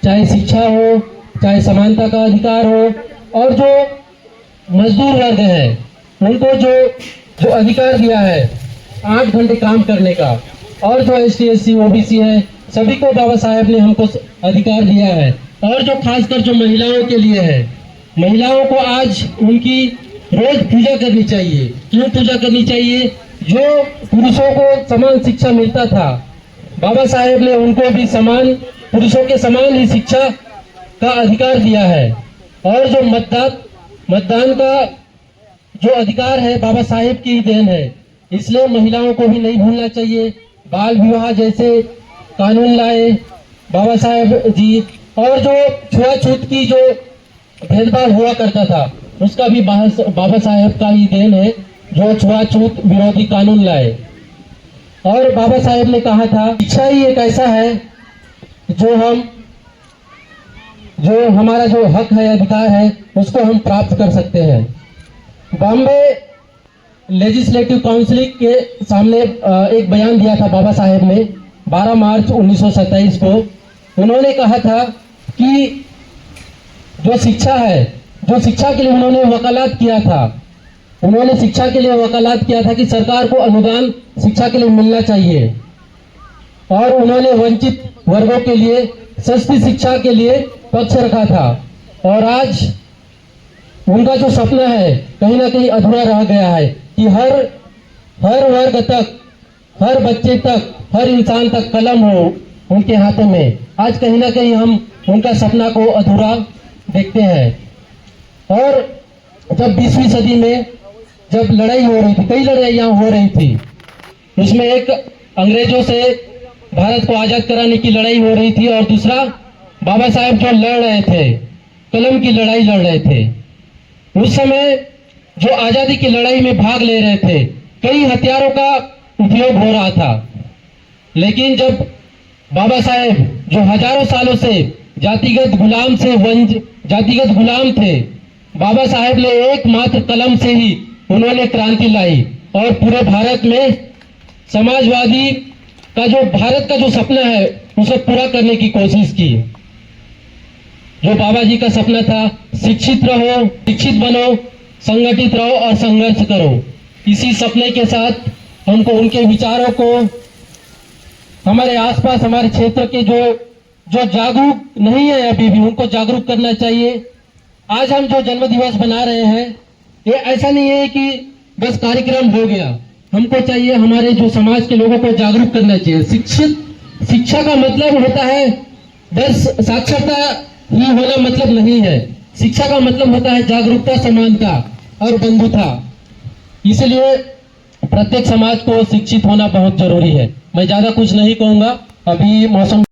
चाहे शिक्षा हो, चाहे समानता का अधिकार हो, और जो मजदूर वर्ग है उनको जो अधिकार दिया है 8 घंटे काम करने का, और जो ST SC OBC है सभी को बाबा साहेब ने हमको अधिकार दिया है। और जो खासकर जो महिलाओं के लिए है, महिलाओं को आज उनकी रोज पूजा करनी चाहिए। क्यों पूजा करनी चाहिए? जो पुरुषों को समान शिक्षा मिलता था, बाबा साहेब ने उनको भी समान, पुरुषों के समान ही शिक्षा का अधिकार दिया है। और जो मतदान का जो अधिकार है बाबा साहेब की ही देन है, इसलिए महिलाओं को भी नहीं भूलना चाहिए। बाल विवाह जैसे कानून लाए बाबा साहेब जी, और जो छुआछूत की जो भेदभाव हुआ करता था उसका भी बाबा साहेब का ही देन है, जो छुआछूत विरोधी कानून लाए। और बाबा साहेब ने कहा था शिक्षा ही एक ऐसा है जो हमारा जो हक है, अधिकार है, उसको हम प्राप्त कर सकते हैं। बॉम्बे लेजिस्लेटिव काउंसिल के सामने एक बयान दिया था बाबा साहेब ने 12 मार्च 1927 को। उन्होंने कहा था कि जो शिक्षा है, जो शिक्षा के लिए उन्होंने वकालत किया था, उन्होंने शिक्षा के लिए वकालत किया था कि सरकार को अनुदान शिक्षा के लिए मिलना चाहिए, और उन्होंने वंचित वर्गों के लिए सस्ती शिक्षा के लिए पक्ष रखा था। और आज उनका जो सपना है कहीं ना कहीं अधूरा रह गया है कि हर वर्ग तक, हर बच्चे तक, हर इंसान तक कलम हो उनके हाथों में। आज कहीं ना कहीं हम उनका सपना को अधूरा देखते हैं। और जब 20वीं सदी में जब लड़ाई हो रही थी, कई लड़ाइयाँ हो रही थी, उसमें एक अंग्रेजों से भारत को आजाद कराने की लड़ाई हो रही थी, और दूसरा बाबा साहेब जो लड़ रहे थे, कलम की लड़ाई लड़ रहे थे। उस समय जो आजादी की लड़ाई में भाग ले रहे थे, कई हथियारों का उपयोग हो रहा था, लेकिन जब बाबा साहेब जो हजारों सालों से जातिगत गुलाम थे, बाबा साहेब ने एकमात्र कलम से ही उन्होंने क्रांति लाई, और पूरे भारत में समाजवादी का जो भारत का जो सपना है उसे पूरा करने की कोशिश की। जो बाबा जी का सपना था, शिक्षित रहो, शिक्षित बनो, संगठित रहो और संघर्ष करो। इसी सपने के साथ हमको उनके विचारों को हमारे आसपास, हमारे क्षेत्र के जो जागरूक नहीं है अभी भी, उनको जागरूक करना चाहिए। आज हम जो जन्म दिवस बना रहे हैं, ये ऐसा नहीं है कि बस कार्यक्रम हो गया। हमको चाहिए हमारे जो समाज के लोगों को जागरूक करना चाहिए। शिक्षा का मतलब होता है बस साक्षरता ही होना मतलब नहीं है। शिक्षा का मतलब होता है जागरूकता, समानता और बंधुता। इसलिए प्रत्येक समाज को शिक्षित होना बहुत जरूरी है। मैं ज्यादा कुछ नहीं कहूंगा, अभी मौसम